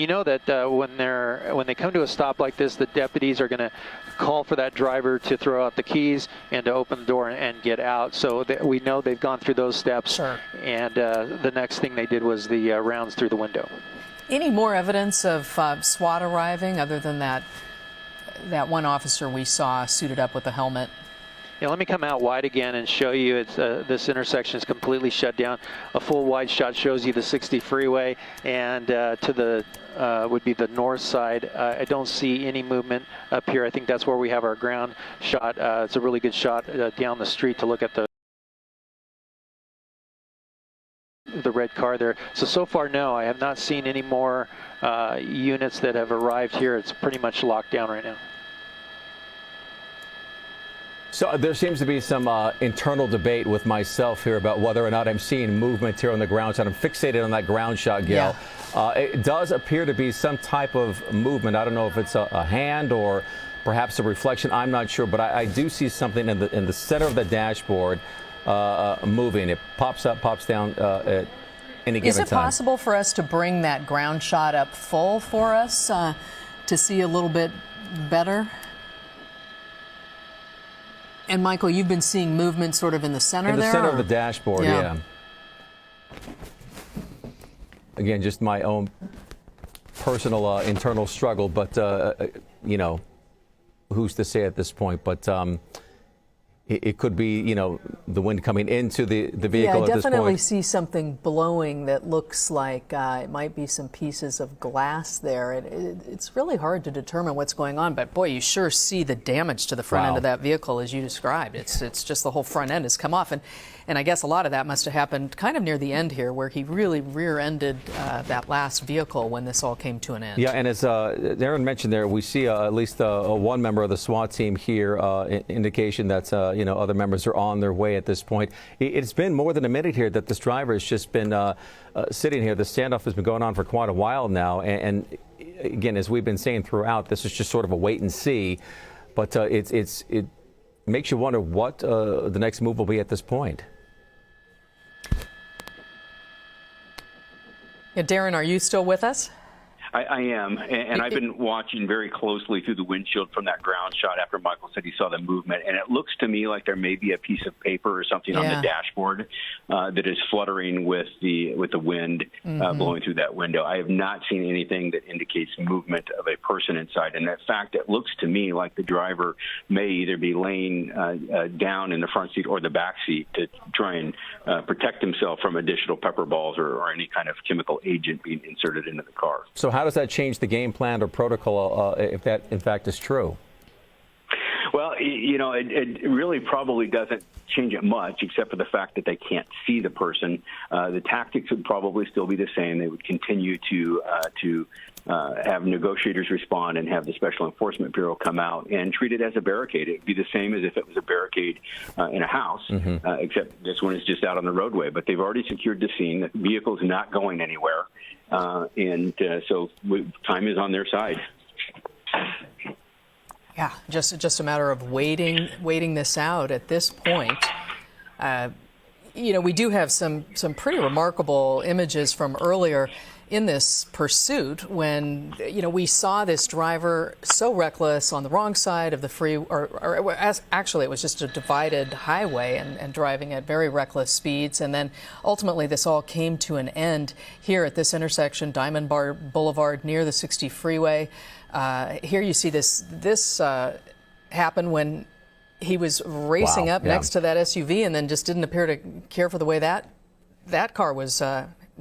you know that when they come to a stop like this, the deputies are going to call for that driver to throw out the keys and to open the door and get out. So we know they've gone through those steps. Sure. And the next thing they did was the rounds through the window. Any more evidence of SWAT arriving other than that one officer we saw suited up with a helmet? Yeah, let me come out wide again and show you. It's this intersection is completely shut down. A full wide shot shows you the 60 freeway, and to the would be the north side. I don't see any movement up here. I think that's where we have our ground shot. It's a really good shot down the street to look at the red car there. So far, no, I have not seen any more units that have arrived here. It's pretty much locked down right now. So there seems to be some internal debate with myself here about whether or not I'm seeing movement here on the ground shot. I'm fixated on that ground shot, Gil. Yeah. It does appear to be some type of movement. I don't know if it's a hand or perhaps a reflection. I'm not sure, but I do see something in the center of the dashboard moving. It pops up, pops down at any given time. Is it possible for us to bring that ground shot up full for us to see a little bit better? And Michael, you've been seeing movement sort of in the center there? In the center of the dashboard, yeah. Again, just my own personal internal struggle, but, you know, who's to say at this point? But it could be, you know, the wind coming into the vehicle at this point. Yeah, I definitely see something blowing that looks like it might be some pieces of glass there. It's really hard to determine what's going on, but boy, you sure see the damage to the front end of that vehicle as you described. It's just the whole front end has come off, and I guess a lot of that must have happened kind of near the end here, where he really rear-ended that last vehicle when this all came to an end. Yeah, and as Darren mentioned there, we see at least one member of the SWAT team here, indication that you know, other members are on their way at this point. It's been more than a minute here that this driver has just been sitting here. The standoff has been going on for quite a while now, and again, as we've been saying throughout, this is just sort of a wait and see, but it makes you wonder what the next move will be at this point. Yeah, Darren, are you still with us? I am, and I've been watching very closely through the windshield from that ground shot after Michael said he saw the movement, and it looks to me like there may be a piece of paper or something on the dashboard that is fluttering with the wind blowing through that window. I have not seen anything that indicates movement of a person inside, and in fact, it looks to me like the driver may either be laying down in the front seat or the back seat to try and protect himself from additional pepper balls or any kind of chemical agent being inserted into the car. So how does that change the game plan or protocol if that, in fact, is true? Well, you know, it really probably doesn't change it much, except for the fact that they can't see the person. The tactics would probably still be the same. They would continue to have negotiators respond and have the Special Enforcement Bureau come out and treat it as a barricade. It would be the same as if it was a barricade in a house, except this one is just out on the roadway. But they've already secured the scene. The vehicle's not going anywhere. So time is on their side. Yeah, just a matter of waiting this out at this point. You know, we do have some pretty remarkable images from earlier in this pursuit when, you know, we saw this driver so reckless on the wrong side of the actually it was just a divided highway and driving at very reckless speeds. And then ultimately this all came to an end here at this intersection, Diamond Bar Boulevard near the 60 freeway. Here you see this happen when he was racing up next to that SUV and then just didn't appear to care for the way that car was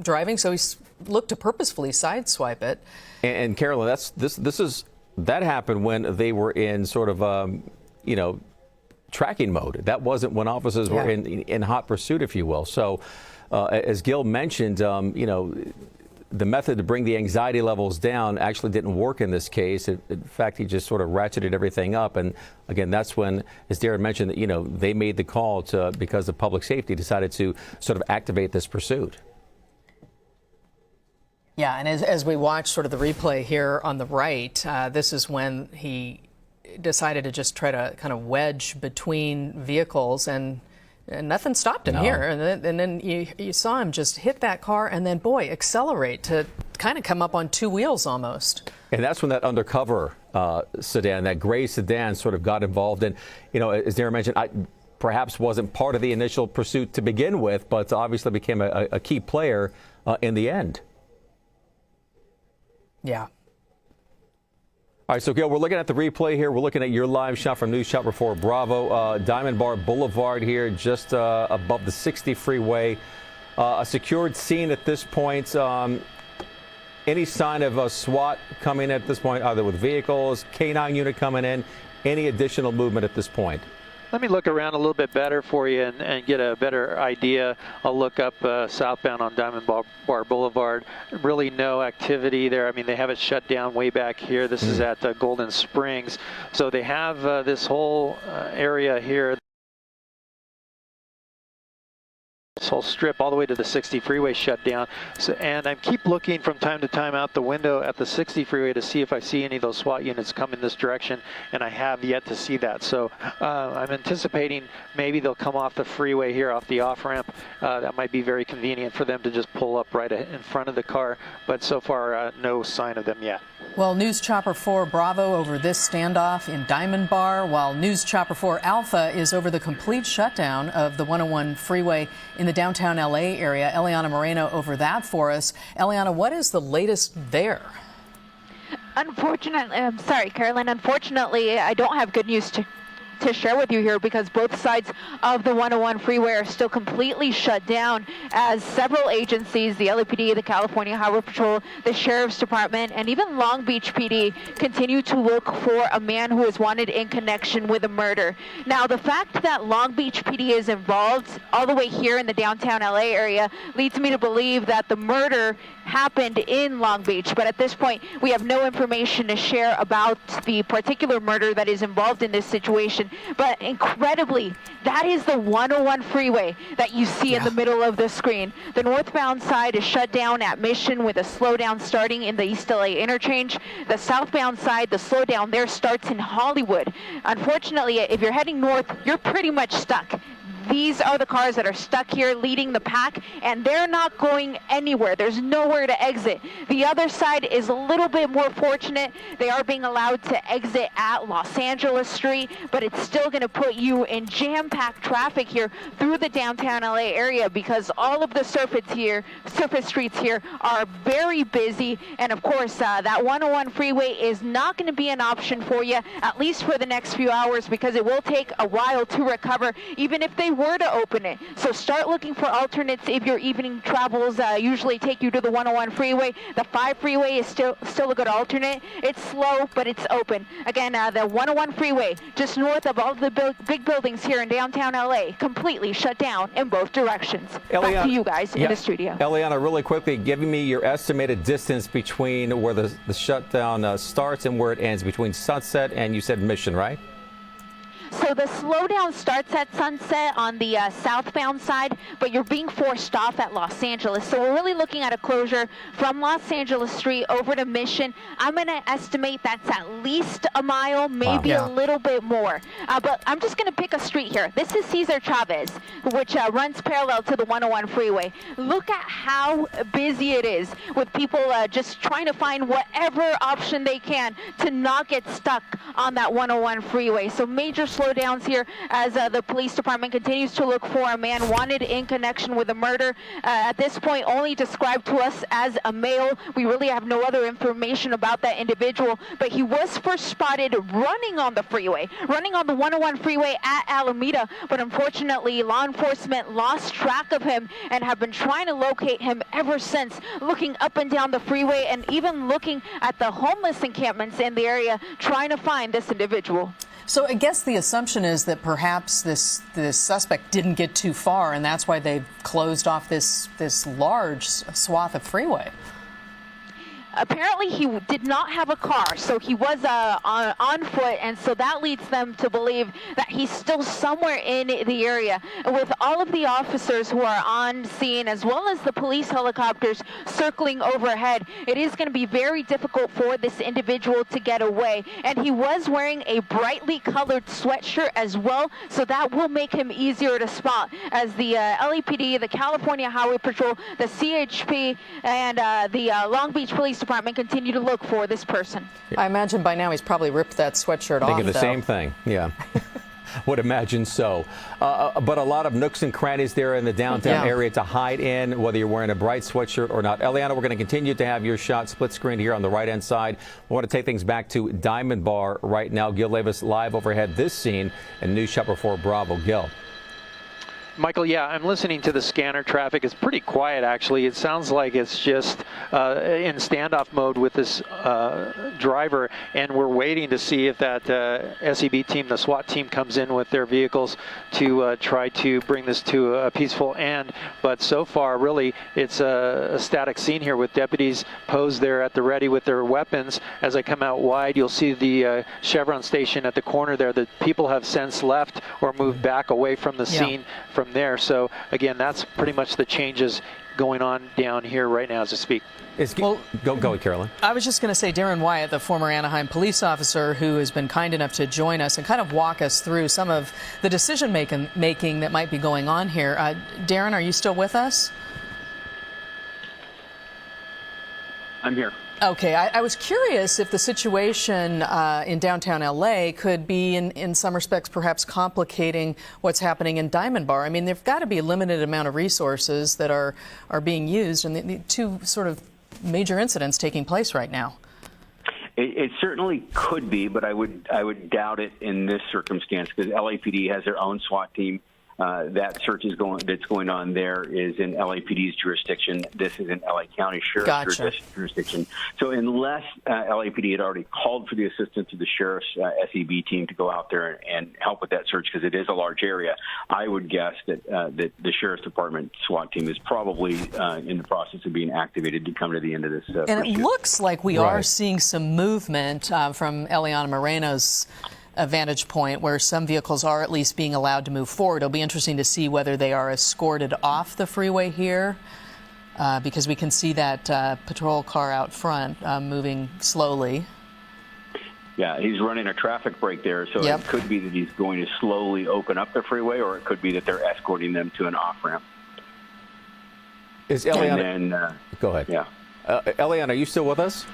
driving, so he looked to purposefully sideswipe it. And Carolyn, that happened when they were in sort of you know, tracking mode. That wasn't when officers were in hot pursuit, if you will. So as Gil mentioned, you know, the method to bring the anxiety levels down actually didn't work in this case. In fact, he just sort of ratcheted everything up. And again, that's when, as Darren mentioned, you know, they made the call to, because of public safety, decided to sort of activate this pursuit. Yeah, and as we watch sort of the replay here on the right, this is when he decided to just try to kind of wedge between vehicles and And nothing stopped him here. And then you saw him just hit that car and then, boy, accelerate to kind of come up on two wheels almost. And that's when that undercover sedan, that gray sedan, sort of got involved. And, as Darren mentioned, perhaps wasn't part of the initial pursuit to begin with, but obviously became a key player in the end. Yeah. All right, so Gail, we're looking at the replay here. We're looking at your live shot from News Chopper 4 Bravo. Diamond Bar Boulevard here, just above the 60 freeway. A secured scene at this point. Any sign of a SWAT coming at this point, either with vehicles, K-9 unit coming in, any additional movement at this point? Let me look around a little bit better for you and get a better idea. I'll look up southbound on Diamond Bar Boulevard. Really no activity there. I mean, they have it shut down way back here. This is at Golden Springs. So they have this whole area here. This whole strip all the way to the 60 freeway shut down. So, and I keep looking from time to time out the window at the 60 freeway to see if I see any of those SWAT units come in this direction, and I have yet to see that. So I'm anticipating maybe they'll come off the freeway here, off the off-ramp. That might be very convenient for them to just pull up right in front of the car, but so far no sign of them yet. Well, News Chopper 4 Bravo over this standoff in Diamond Bar, while News Chopper 4 Alpha is over the complete shutdown of the 101 freeway in the downtown LA area. Eliana Moreno over that for us. Eliana, what is the latest there? Unfortunately, I'm sorry, Carolyn. Unfortunately, I don't have good news to share with you here because both sides of the 101 freeway are still completely shut down as several agencies, the LAPD, the California Highway Patrol, the Sheriff's Department, and even Long Beach PD continue to look for a man who is wanted in connection with a murder. Now, the fact that Long Beach PD is involved all the way here in the downtown LA area leads me to believe that the murder happened in Long Beach, but at this point we have no information to share about the particular murder that is involved in this situation. But incredibly, that is the 101 freeway that you see in the middle of the screen. The northbound side is shut down at Mission with a slowdown starting in the East LA interchange. The southbound side, the slowdown there starts in Hollywood. Unfortunately, if you're heading north, you're pretty much stuck. These are the cars that are stuck here leading the pack, and they're not going anywhere. There's nowhere to exit. The other side is a little bit more fortunate. They are being allowed to exit at Los Angeles Street, but it's still going to put you in jam-packed traffic here through the downtown LA area because all of the surface streets here are very busy. And of course, that 101 freeway is not going to be an option for you, at least for the next few hours, because it will take a while to recover, even if they were to open it. So start looking for alternates if your evening travels usually take you to the 101 freeway. The 5 freeway is still a good alternate. It's slow, but it's open. Again, the 101 freeway just north of all the big buildings here in downtown LA, completely shut down in both directions. Eliana, back to you guys in the studio. Eliana, really quickly, giving me your estimated distance between where the shutdown starts and where it ends, between Sunset and you said Mission, right? So the slowdown starts at Sunset on the southbound side, but you're being forced off at Los Angeles. So we're really looking at a closure from Los Angeles Street over to Mission. I'm going to estimate that's at least a mile, maybe a little bit more. But I'm just going to pick a street here. This is Cesar Chavez, which runs parallel to the 101 freeway. Look at how busy it is with people just trying to find whatever option they can to not get stuck on that 101 freeway. So major slowdowns here as the police department continues to look for a man wanted in connection with a murder. At this point, only described to us as a male. We really have no other information about that individual, but he was first spotted running on the freeway, running on the 101 freeway at Alameda, but unfortunately, law enforcement lost track of him and have been trying to locate him ever since, looking up and down the freeway and even looking at the homeless encampments in the area, trying to find this individual. So I guess the assumption is that perhaps this suspect didn't get too far, and that's why they've closed off this large swath of freeway. apparently he did not have a car, so he was on foot, and so that leads them to believe that he's still somewhere in the area. And with all of the officers who are on scene, as well as the police helicopters circling overhead, it is going to be very difficult for this individual to get away. And he was wearing a brightly colored sweatshirt as well, so that will make him easier to spot as the LAPD, the California Highway Patrol, the CHP, and the Long Beach Police Department continue to look for this person. I imagine by now he's probably ripped that sweatshirt off. Thinking the same thing, yeah. Would imagine so. But a lot of nooks and crannies there in the downtown area to hide in, whether you're wearing a bright sweatshirt or not. Eliana, we're going to continue to have your shot split screen here on the right-hand side. We want to take things back to Diamond Bar right now. Gil Davis live overhead this scene and News Shopper 4 Bravo. Gil. Michael, yeah, I'm listening to the scanner traffic. It's pretty quiet, actually. It sounds like it's just in standoff mode with this driver, and we're waiting to see if that SEB team, the SWAT team, comes in with their vehicles to try to bring this to a peaceful end. But so far, really, it's a static scene here with deputies posed there at the ready with their weapons. As I come out wide, you'll see the Chevron station at the corner there. The people have since left or moved back away from the scene from there. So again, that's pretty much the changes going on down here right now as I speak. Go ahead, Carolyn. I was just going to say, Darren Wyatt, the former Anaheim police officer who has been kind enough to join us and kind of walk us through some of the decision making that might be going on here. Darren, are you still with us? I'm here. Okay, I was curious if the situation in downtown LA could be, in some respects, perhaps complicating what's happening in Diamond Bar. I mean, there've got to be a limited amount of resources that are being used, and the two sort of major incidents taking place right now. It certainly could be, but I would doubt it in this circumstance because LAPD has their own SWAT team. That search that's going on there is in LAPD's jurisdiction. This is in LA County Sheriff's jurisdiction. So unless LAPD had already called for the assistance of the Sheriff's SEB team to go out there and help with that search, because it is a large area, I would guess that the Sheriff's Department SWAT team is probably in the process of being activated to come to the end of this. And it looks like we are seeing some movement from Eliana Moreno's a vantage point where some vehicles are at least being allowed to move forward. It'll be interesting to see whether they are escorted off the freeway here, because we can see that patrol car out front moving slowly. Yeah, he's running a traffic break there, so it could be that he's going to slowly open up the freeway, or it could be that they're escorting them to an off-ramp. Is Eliana... Go ahead. Yeah. Eliana, are you still with us?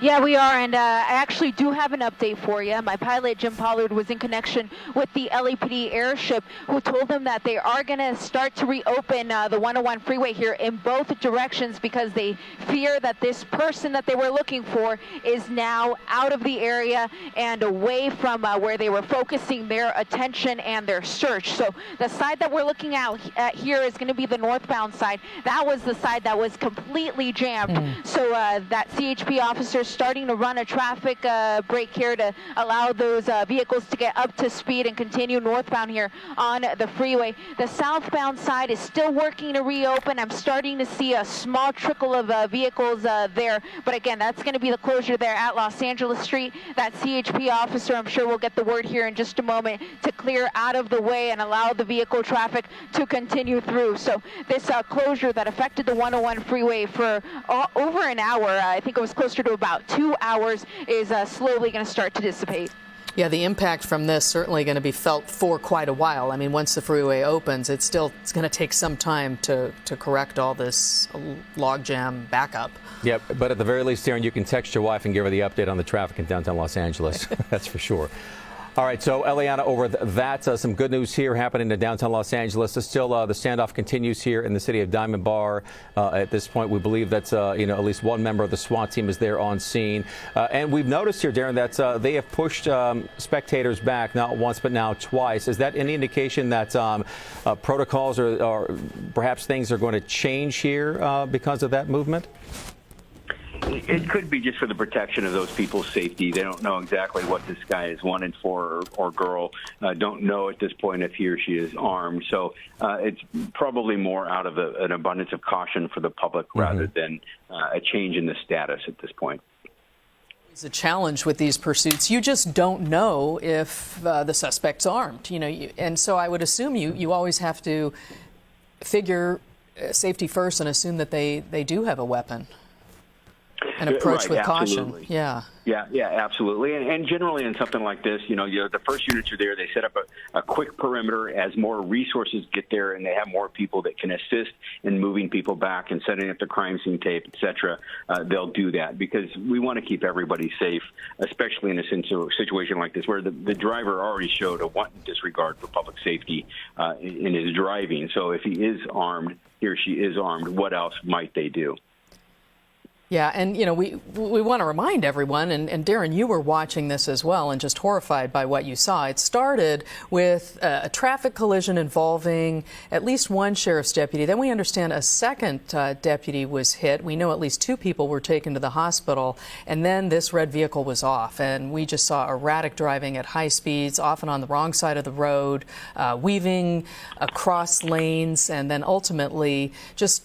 Yeah, we are, and I actually do have an update for you. My pilot, Jim Pollard, was in connection with the LAPD airship, who told them that they are going to start to reopen the 101 freeway here in both directions because they fear that this person that they were looking for is now out of the area and away from where they were focusing their attention and their search. So the side that we're looking at here is going to be the northbound side. That was the side that was completely jammed. So that CHP officer starting to run a traffic break here to allow those vehicles to get up to speed and continue northbound here on the freeway. The southbound side is still working to reopen. I'm starting to see a small trickle of vehicles there, but again, that's going to be the closure there at Los Angeles Street. That CHP officer, I'm sure we'll get the word here in just a moment, to clear out of the way and allow the vehicle traffic to continue through. So this closure that affected the 101 freeway for over an hour, I think it was closer to about 2 hours, is slowly going to start to dissipate. Yeah, the impact from this certainly going to be felt for quite a while. I mean, once the freeway opens, it's going to take some time to correct all this logjam backup. Yeah, but at the very least, Darren, you can text your wife and give her the update on the traffic in downtown Los Angeles. That's for sure. All right, so Eliana, over that, some good news here happening in downtown Los Angeles. Still, the standoff continues here in the city of Diamond Bar. At this point, we believe that at least one member of the SWAT team is there on scene. And we've noticed here, Darren, that they have pushed spectators back not once but now twice. Is that any indication that protocols or perhaps things are going to change here because of that movement? It could be just for the protection of those people's safety. They don't know exactly what this guy is wanted for, or girl. Don't know at this point if he or she is armed. So it's probably more out of an abundance of caution for the public rather than a change in the status at this point. It's a challenge with these pursuits. You just don't know if the suspect's armed, and so I would assume you always have to figure safety first and assume that they do have a weapon and approach with absolutely. caution. Yeah. Yeah, absolutely. And generally in something like this, the first units are there. They set up a quick perimeter. As more resources get there and they have more people that can assist in moving people back and setting up the crime scene tape, et cetera, they'll do that because we want to keep everybody safe, especially in a situation like this where the driver already showed a wanton disregard for public safety in his driving. So if he is armed, he or she is armed, what else might they do? Yeah, and we want to remind everyone, and Darren, you were watching this as well and just horrified by what you saw. It started with a traffic collision involving at least one sheriff's deputy. Then we understand a second deputy was hit. We know at least 2 people were taken to the hospital, and then this red vehicle was off. And we just saw erratic driving at high speeds, often on the wrong side of the road, weaving across lanes, and then ultimately just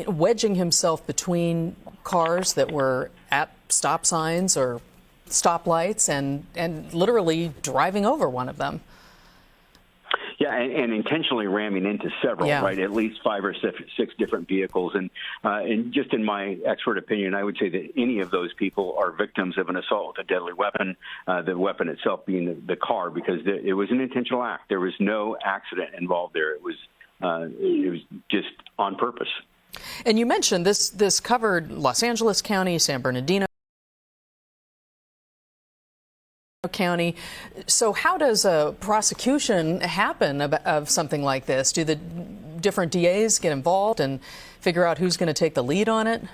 wedging himself between cars that were at stop signs or stoplights and literally driving over one of them. Yeah, and intentionally ramming into several, right? At least 5 or 6 different vehicles. And just in my expert opinion, I would say that any of those people are victims of an assault with a deadly weapon, the weapon itself being the car, because it was an intentional act. There was no accident involved there. It was just on purpose. And you mentioned this covered Los Angeles County, San Bernardino County. So how does a prosecution happen of something like this? Do the different DAs get involved and figure out who's going to take the lead on it?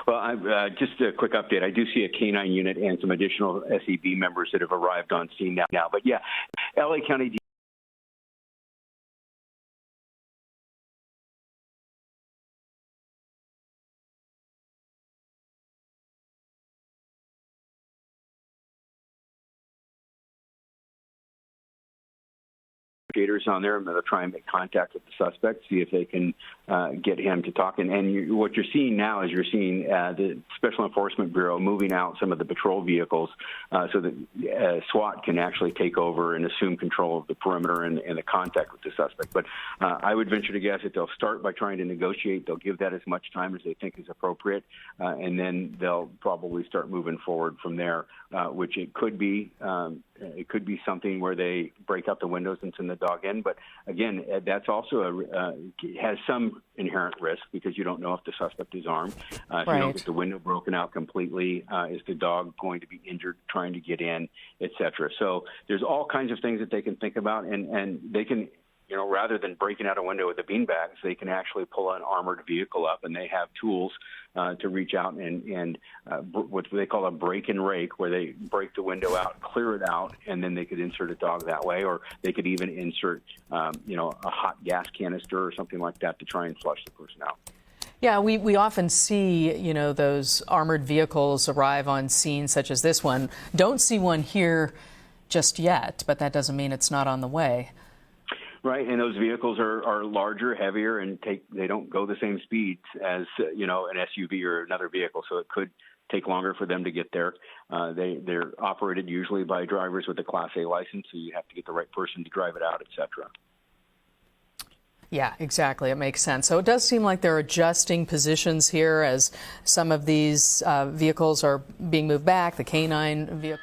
Well, just a quick update. I do see a K-9 unit and some additional SEB members that have arrived on scene now. But yeah, LA County on there. I'm going to try and make contact with the suspect, see if they can get him to talk. And what you're seeing now is you're seeing the Special Enforcement Bureau moving out some of the patrol vehicles so that SWAT can actually take over and assume control of the perimeter and the contact with the suspect. But I would venture to guess that they'll start by trying to negotiate. They'll give that as much time as they think is appropriate, and then they'll probably start moving forward from there, which it could be something where they break out the windows and send the dog in. But again, that's also has some inherent risk because you don't know if the suspect is armed. If you don't get the window broken out completely, is the dog going to be injured trying to get in, et cetera. So there's all kinds of things that they can think about, and they can, rather than breaking out a window with the beanbags, they can actually pull an armored vehicle up, and they have tools to reach out and what they call a break and rake, where they break the window out, clear it out, and then they could insert a dog that way, or they could even insert, a hot gas canister or something like that to try and flush the person out. Yeah, we often see, those armored vehicles arrive on scenes such as this one. Don't see one here just yet, but that doesn't mean it's not on the way. Right, and those vehicles are larger, heavier, and they don't go the same speeds as an SUV or another vehicle. So it could take longer for them to get there. They're operated usually by drivers with a Class A license, so you have to get the right person to drive it out, et cetera. Yeah, exactly. It makes sense. So it does seem like they're adjusting positions here as some of these vehicles are being moved back. The K-9 vehicle.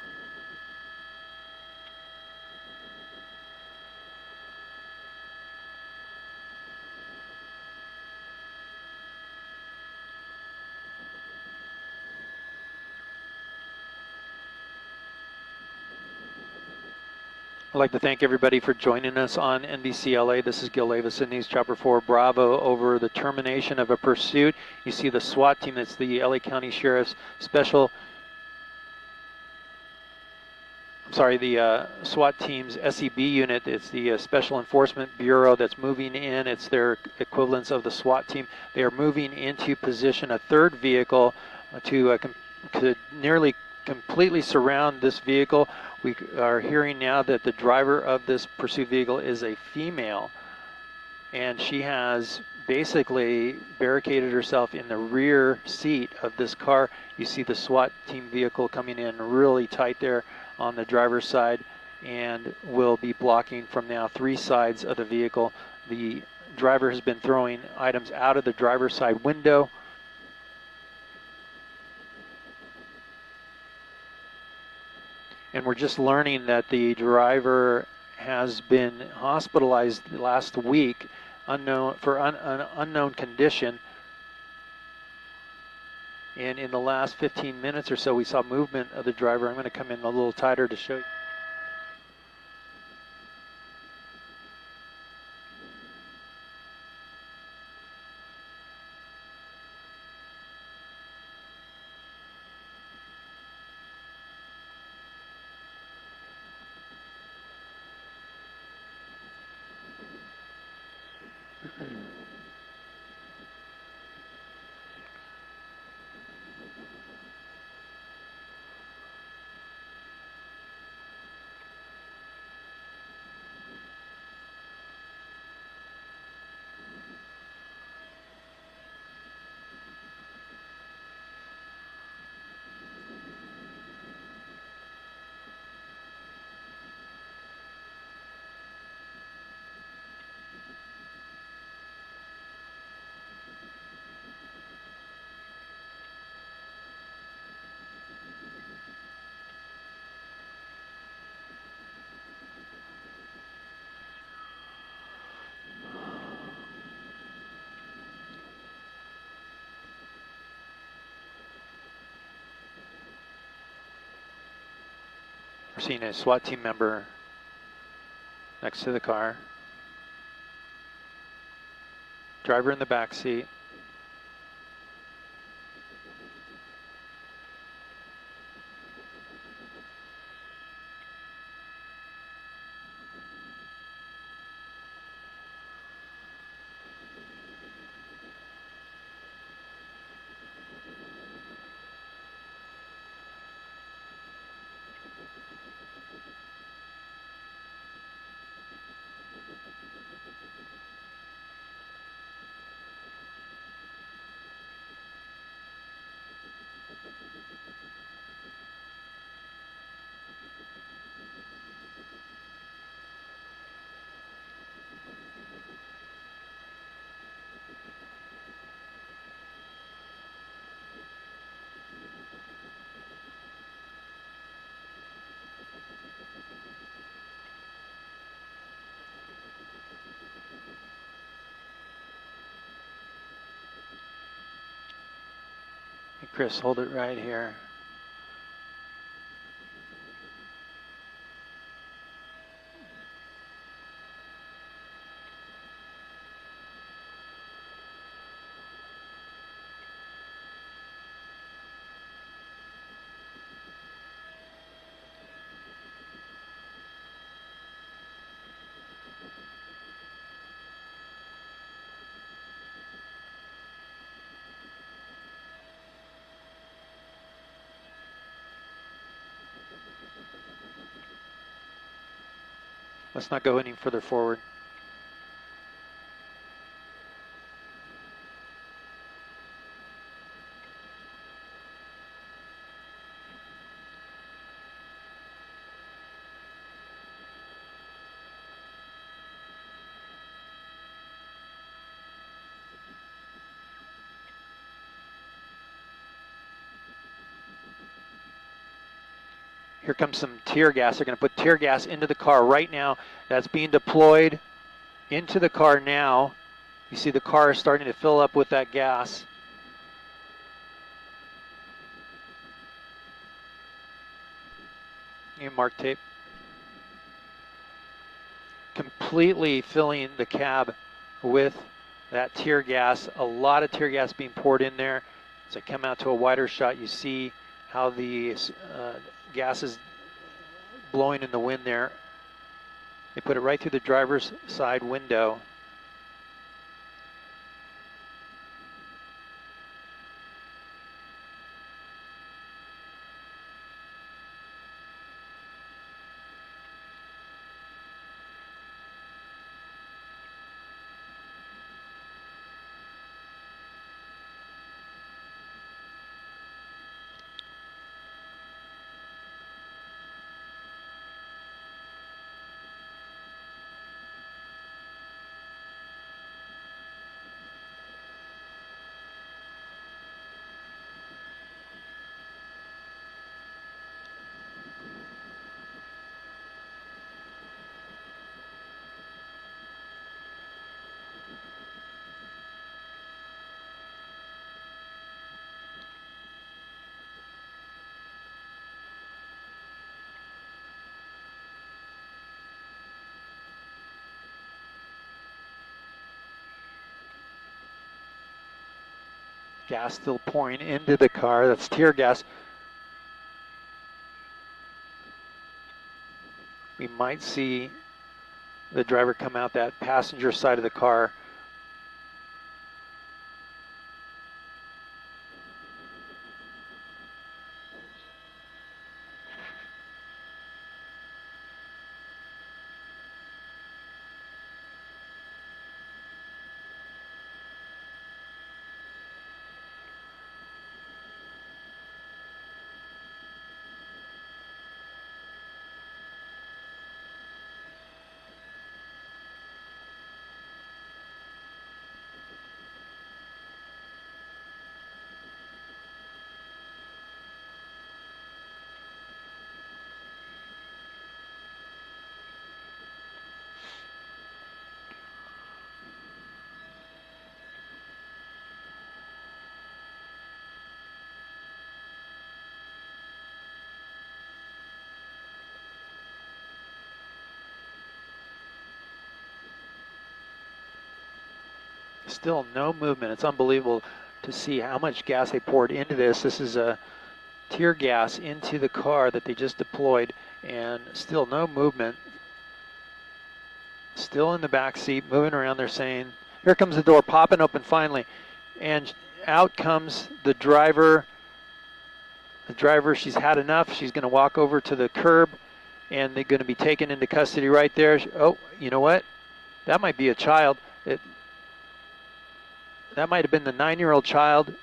I'd like to thank everybody for joining us on NBC LA. This is Gil Avison, News Chopper 4 Bravo, over the termination of a pursuit. You see the SWAT team, that's the LA County Sheriff's Special sorry, the SWAT team's SEB unit. It's the Special Enforcement Bureau that's moving in. It's their equivalents of the SWAT team. They are moving into position a third vehicle to nearly completely surround this vehicle. We are hearing now that the driver of this pursuit vehicle is a female, and she has basically barricaded herself in the rear seat of this car. You see the SWAT team vehicle coming in really tight there on the driver's side, and will be blocking from now 3 sides of the vehicle. The driver has been throwing items out of the driver's side window. And we're just learning that the driver has been hospitalized last week for an unknown condition. And in the last 15 minutes or so, we saw movement of the driver. I'm going to come in a little tighter to show you. We're seeing a SWAT team member next to the car. Driver in the back seat. Chris, hold it right here. Let's not go any further forward. Here comes some tear gas. They're going to put tear gas into the car right now. That's being deployed into the car now. You see the car is starting to fill up with that gas. You mark tape. Completely filling the cab with that tear gas. A lot of tear gas being poured in there. As I come out to a wider shot, you see how the gas is blowing in the wind there. They put it right through the driver's side window. Gas still pouring into the car. That's tear gas. We might see the driver come out that passenger side of the car. Still no movement. It's unbelievable to see how much gas they poured into this. This is a tear gas into the car that they just deployed, and still no movement. Still in the back seat, moving around. They're saying, here comes the door popping open finally, and out comes the driver. The driver, she's had enough. She's going to walk over to the curb, and they're going to be taken into custody right there. Oh, you know what? That might be a child. That might have been the 9-year-old child.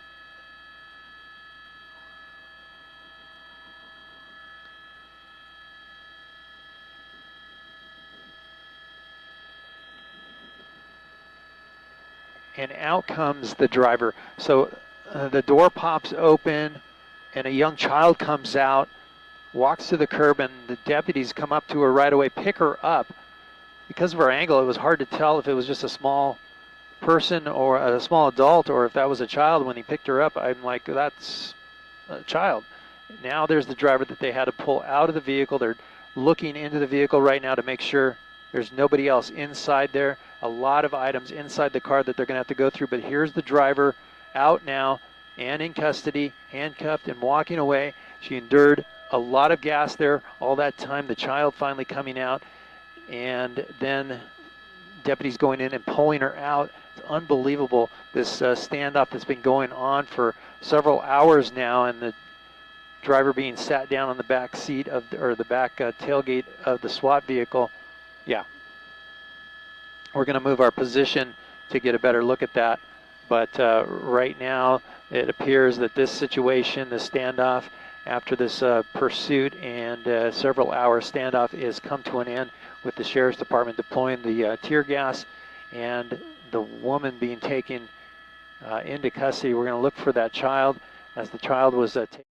And out comes the driver. So the door pops open and a young child comes out, walks to the curb, and the deputies come up to her right away, pick her up. Because of our angle, it was hard to tell if it was just a small person or a small adult or if that was a child. When he picked her up, I'm like, that's a child. Now there's the driver that they had to pull out of the vehicle. They're looking into the vehicle right now to make sure there's nobody else inside there. A lot of items inside the car that they're going to have to go through, but here's the driver out now and in custody, handcuffed and walking away. She endured a lot of gas there all that time, the child finally coming out, and then deputies going in and pulling her out. It's unbelievable, this standoff that's been going on for several hours now, and the driver being sat down on the back seat of, or the back tailgate of the SWAT vehicle. Yeah. We're going to move our position to get a better look at that. But right now, it appears that this situation, the standoff, after this pursuit and several hour standoff, is come to an end with the Sheriff's Department deploying the tear gas and the woman being taken into custody. We're going to look for that child, as the child was taken.